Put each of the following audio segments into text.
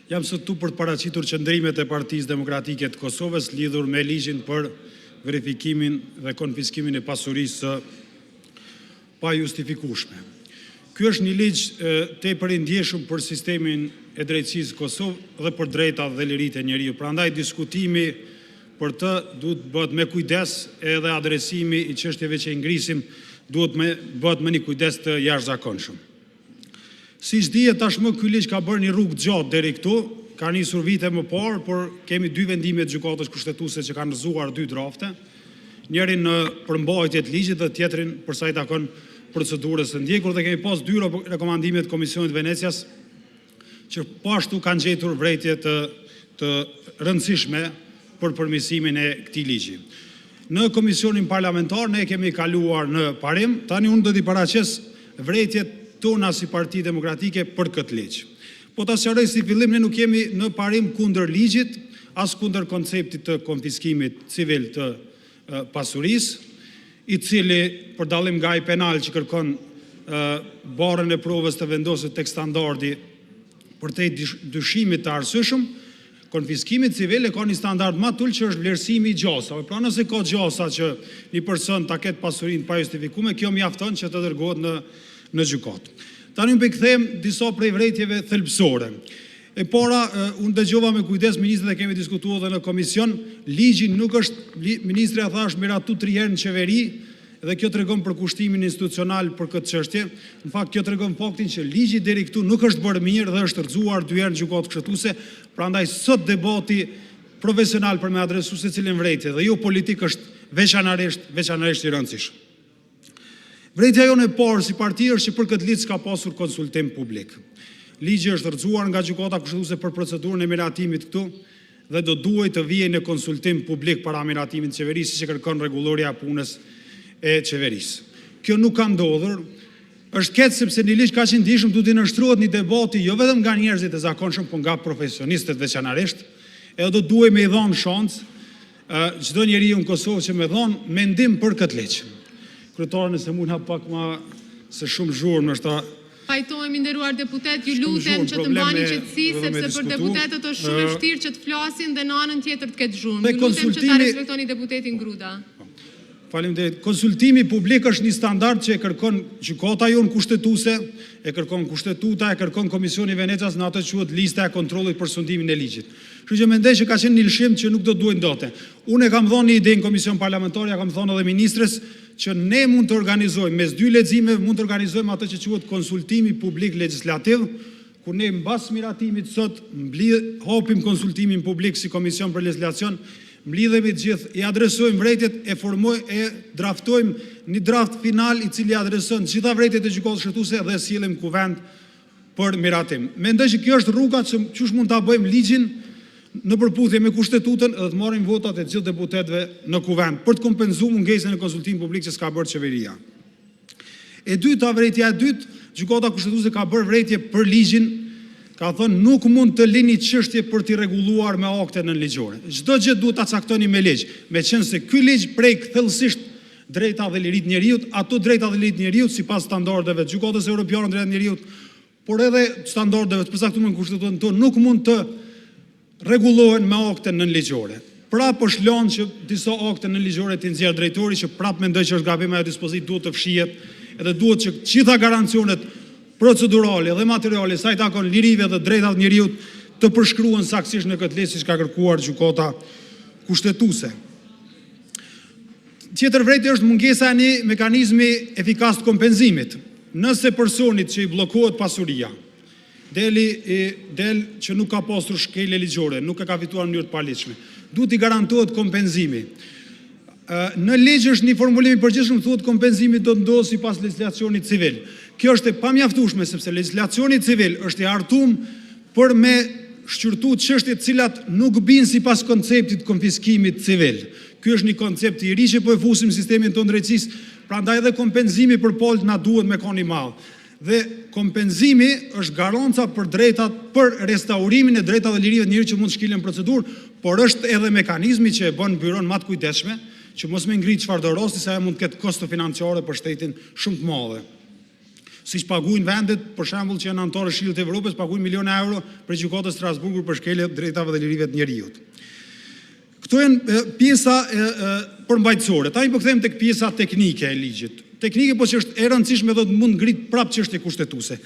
Jam sot tu për të paraqitur qëndrimet e Partisë Demokratike të Kosovës lidhur me ligjin për verifikimin dhe konfiskimin e pasurisë pa justifikueshme. Ky është një ligj tepër i ndjeshëm për sistemin e drejtësisë Kosovë dhe për drejtat dhe liritë e njeriut. Prandaj diskutimi për të duhet bëhet me kujdes, edhe adresimi i çështjeve që i ngrisim duhet bëhet me një kujdes të jashtëzakonshëm. Siç dihet tashmë ky ligj ka bërë një rrugë gjatë deri këtu, ka nisur vite më parë, por kemi dy vendime të gjykatës kushtetuese që kanë rrëzuar dy drafte, njërin në përmbajtje të ligjit dhe tjetrin për sa i takon procedurës së ndjekur, dhe kemi pas dy rekomandime të Komisionit Venecias që pashtu kanë gjetur vërejtje të rëndësishme për përmirësimin e këtij ligji. Në Komisionin Parlamentar ne kemi kaluar në parim, tani unë do t'i paraqes vërejtjet tona si Parti Demokratike për këtë ligj. Po ta sqaroj si fillim, ne nuk jemi në parim kundër ligjit, as kundër konceptit të konfiskimit civil të pasurisë, i cili për dallim nga ai penal që kërkon barrën e provës të vendoset tek standardi për te dyshimit të arsyeshëm, konfiskimi civil e ka një standard më të ulët që është vlerësimi i gjasave. Pra nëse ka gjasa që një person ta ketë pasurinë pa justifikuar, kjo mjafton që të dërgohet në gjykatë. Tani unë kthehem disa prej vërejtjeve thelbësore. E para, unë dëgjova me kujdes ministrin dhe kemi diskutuar edhe në komision, ligji nuk është, ministri tha është miratu 3 herë në qeveri, dhe kjo tregon për kushtimin institucional për këtë çështje. Në fakt kjo tregon faktin që ligji deri këtu nuk është bërë mirë dhe është rrëzuar 2 herë në gjykatë kushtetuese, prandaj sot debati profesional për me adresu secilin vërejtje dhe jo politik është veçanërisht i rëndësishëm. Vërejtja jonë e parë si parti është që për këtë ligj s'ka pasur konsultim publik. Ligji është rrëzuar nga gjykata kushtetuese për procedurën e miratimit këtu dhe do duhet të vijë në konsultim publik para miratimit të qeverisë, siç e kërkon rregulloria e punës e qeverisë. Kjo nuk ka ndodhur. Është keq sepse një ligj kaq i ndihshëm duhet të nënshtrohet një debati jo vetëm nga njerëzit e zakonshëm, por nga profesionistët veçanërisht, edhe do duhet me i dhënë shans çdo njeriu në Kosovë që më dhon mendim për këtë ligj. Kryetare, nëse mund hap pak më se shumë zhurmë, është Pajtohemi nderuar deputet, ju lutem që të mbani qetësi, sepse për deputetët është shumë e vështirë që të flasin dhe në anën tjetër të ketë zhurmë. Ju lutem që ta respektoni deputetin Gruda. Faleminderit. Konsultimi publik është një standard që e kërkon gjykata jonë kushtetuese, e kërkon kushtetuta, e kërkon Komisioni Venecias në atë që quhet lista e kontrollit për sundimin e ligjit. Kështu që mendoj që ka qenë një lëshim që nuk do duhet ndote. Unë e kam dhënë një ide në Komision Parlamentar, ja kam thënë edhe ministres që ne mund të organizojmë mes 2 leximeve, mund të organizojmë atë që quhet konsultimi publik legjislativ, ku ne mbas miratimit sot hapim konsultimin publik si Komision për Legjislacion, mblidhemi të gjithë, i adresojmë vërejtjet, e draftojmë një draft final i cili adreson të gjitha vërejtjet e gjykatës kushtetuese dhe sillim kuvent për miratim. Mendoj që kjo është rruga që çush mund ta bëjmë ligjin në përputhje me kushtetutën dhe të marrim votat e gjithë deputetëve në kuvent për të kompenzuar mungesën e konsultimit publik që s'ka bërë qeveria. E dyta, vërejtja e dytë, gjykata kushtetuese ka bërë vërejtje për ligjin, ka thënë nuk mund të lini çështje për t'i rregulluar me akte nënligjore. Çdo gjë duhet ta caktoni me ligj, meqense ky ligj prek thellësisht drejta dhe liritë e njeriut, ato drejta dhe liritë e njeriut sipas standardeve të gjykatës europiane drejtë e njeriut, por edhe standardeve të përcaktuara në kushtetutën tonë nuk mund të rregullohen me akte nënligjore. Prapë është lënë që disa akte nënligjore të nxjerrë drejtori, që prapë mendoj që është gabim ajo dispozitë duhet të fshihet, edhe duhet që gjitha garancionet procedurale dhe materiale sa i takon lirive dhe drejtat njeriut të përshkruhen saktësisht në këtë ligj siç ka kërkuar gjykata kushtetuese. Tjetër vërejtje është mungesa e një mekanizmi efikas të kompenzimit. Nëse personit që i bllokohet pasuria del që nuk ka pasur shkelje ligjore, nuk e ka fituar në mënyrë të paligjshme, duhet i garantohet kompenzimi. Në ligj është një formulim i përgjithshëm, thuhet kompenzimi do të ndodhë sipas legjislacionit civil. Kjo është e pamjaftueshme sepse legjislacioni civil është i hartuar për me shqyrtu çështje të cilat nuk bin sipas konceptit konfiskimit civil. Ky është një koncept i ri që po e fusim sistemin tonë drejtësisë, prandaj edhe kompenzimi për palët na duhet me koni madh. Dhe kompenzimi është garanca për drejtat, për restaurimin e drejtave dhe lirive të njerëzit që mund të shkilen procedurë, por është edhe mekanizmi që e bën byron më të kujdesshme, që mos me ngritë çfarëdo rasti, sa ajo mund të ketë kosto financiare për shtetin shumë të madhe. siç paguajnë vendet, për shembull, që janë anëtarë Këshillit të Evropës, paguajnë miliona euro për gjykatën e Strasburgut për shkelje drejtave dhe lirive të njerëzit. Këto janë pjesa përmbajtësore. Tani po kthehemi tek pjesa teknike e ligjit. Teknike, po që është e rëndësishme dhe mund ngrit prapë çështje kushtetuese.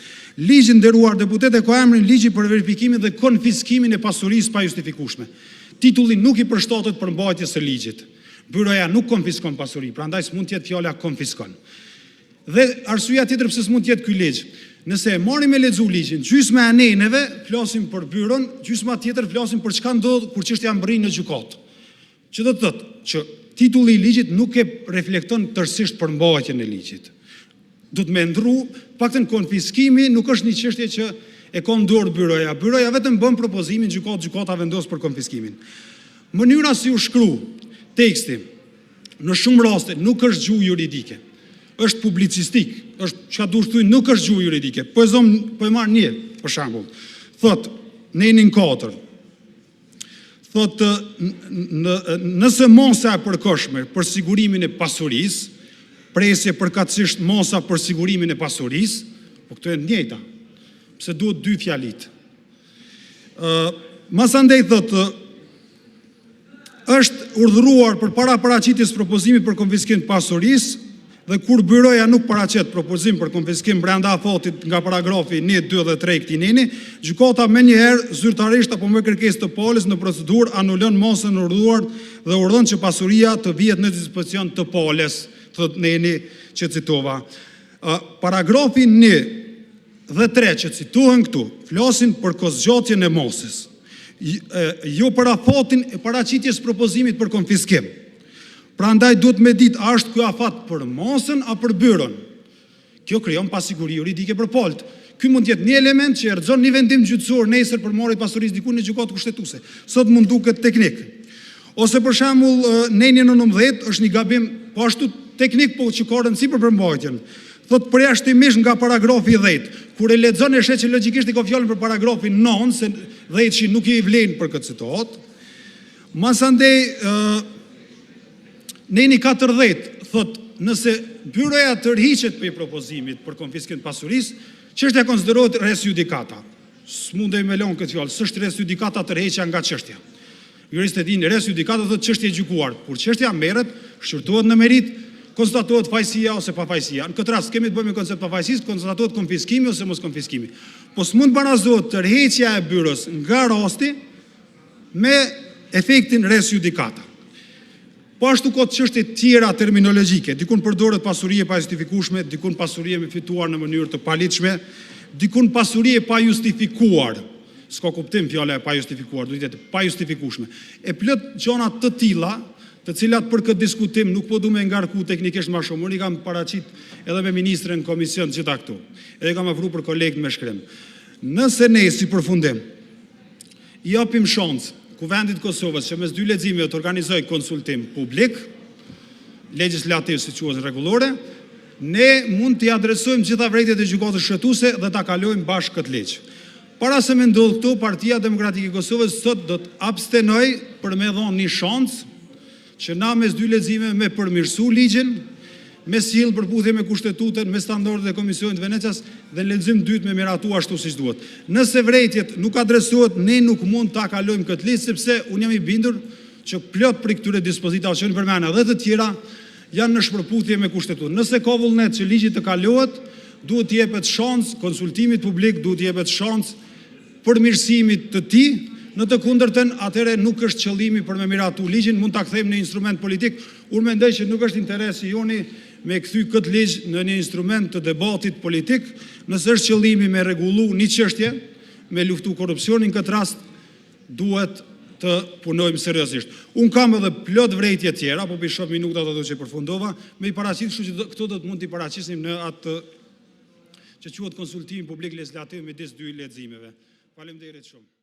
Ligji, nderuar deputetë, ka emrin Ligji për verifikimin dhe konfiskimin e pasurisë pa justifikueshme. Titulli nuk i përshtatet përmbajtjes së ligjit. Byroja nuk konfiskon pasuri, prandaj s'mund të jetë fjala konfiskon. Dhe arsyeja tjetër pse s'mund të jetë ky ligj. Nëse e marrim me lexu ligjin, gjysma e anëneve flasim për byron, gjysma tjetër flasim për çka ndodh kur çështja mbërrin në gjykatë. Që do të thotë që titulli i ligjit nuk e reflekton tërësisht përmbajtjen e ligjit. Do të më ndru, paktën konfiskimi nuk është një çështje që e ka në dorë byroja. Byroja vetëm bën propozimin, gjykata vendos për konfiskimin. Mënyra si u shkru teksti në shumë raste nuk është gjuhë juridike. Është publicistik, është çka duhet thuj, nuk është gjuhë juridike. Po e marr një, për shembull. Thot në 4. Thot nëse mosa e përkohshme për sigurimin e pasurisë, presje përkatësisht mosa për sigurimin e pasurisë, po këto janë të njëjta. Pse duhet dy fjalit. Masandej thot është urdhëruar përpara paraqitjes propozimit për konfiskim të pasurisë, dhe kur byroja nuk paraqet propozim për konfiskim brenda afatit nga paragrafi 1, 2 dhe 3 këtij neni, gjykata menjëherë zyrtarisht apo me kërkesë të palës në procedurë anulon mosën e urdhëruar dhe urdhon që pasuria të vihet në dispozicion të palës, thot neni që citova. Paragrafi 1 dhe 3 që citohen këtu flasin për kozgjatjen e mosës, jo për afatin e paraqitjes propozimit për konfiskim. Prandaj duhet me ditë a është ky afat për mosën a për byron. Kjo krijon pasiguri juridike për palët. Ky mund të jetë një element që erxon një vendim gjyqësor nesër për marrje pasurisë diku në gjykatë kushtetuese. Sot mund duket teknik. Ose për shembull neni 19 është një gabim po ashtu teknik, po që ka rëndësi për përmbajtjen. Thot përjashtimisht nga paragrafi 10, kur e lexon e shet që logjikisht i ka fjalën për paragrafin 9, se 10 nuk i vlen për këtë citat. Masandej neni 40 thot nëse byroja tërhiqet për propozimit për konfiskim të pasurisë, çështja konsiderohet res judicata. S'mundej me lënë këtë fjalë, s'është res judicata tërheqja nga çështja. Juristët dinë res judicata thotë çështje e gjykuar. Kur çështja merret, shqyrtohet në merit, konstatohet fajësia ose pafajësia. Në këtë rast kemi të bëjmë me koncept pafajësisë, konstatohet konfiskimi ose mos konfiskimi. Po s'mund barazohet tërheqja e byros nga rasti me efektin res judicata. Po ashtu ka çështje tjera terminologjike, dikun përdoret pasurie pa justifikueshme, dikun pasurie me fituar në mënyrë të paligjshme, dikun pasurie pa justifikuar. S'ka kuptim fjala e pa justifikuar, duhet të jetë pa justifikueshme. E plot gjëra të tilla, të cilat për këtë diskutim nuk po du me ngarku teknikisht më shumë. Unë i kam paraqit edhe me ministrin në komision gjitha këtu. Edhe kam afruar për kolegët me shkrim. Nëse ne si përfundim i japim shansë Kuvendit Kosovës që mes dy leximeve të organizojë konsultim publik, legjislativ si quhet rregullore, ne mund t'i adresojmë gjitha vërejtjet e gjykatës kushtetuese dhe ta kalojmë bashkë këtë ligj. Para se me ndodh këtu, Partia Demokratike e Kosovës sot do të abstenoj për me dhënë një shansë që na mes dy leximeve me përmirësu ligjin, me sjell përputhje me kushtetutën, me standardet e Komisionit të Venecias dhe në lexim dytë me miratu ashtu siç duhet. Nëse vërejtjet nuk adresohet, ne nuk mund ta kalojmë këtë ligj sepse unë jam i bindur që plot për këtyre dispozitave që përmenda dhe të tjera janë në shpërputhje me kushtetutën. Nëse ka vullnet që ligji të kalohet, duhet të jepet shans konsultimit publik, duhet të jepet shans përmirësimit të tij. Në të kundërtën, atëherë nuk është qëllimi për me miratu ligjin, mund ta kthejmë në instrument politik. Unë mendoj që nuk është interesi joni me kthy këtë ligj në një instrument të debatit politik, nëse është qëllimi me rregullu një çështje, me luftu korrupsionin, këtë rast duhet të punojmë seriozisht. Unë kam edhe plot vërejtje tjera, po shoh minutat ato që përfundova, me i paraqit, kështu që këto do të mund t'i paraqisim në atë që quhet konsultim publik legislativ midis dy leximeve. Faleminderit shumë.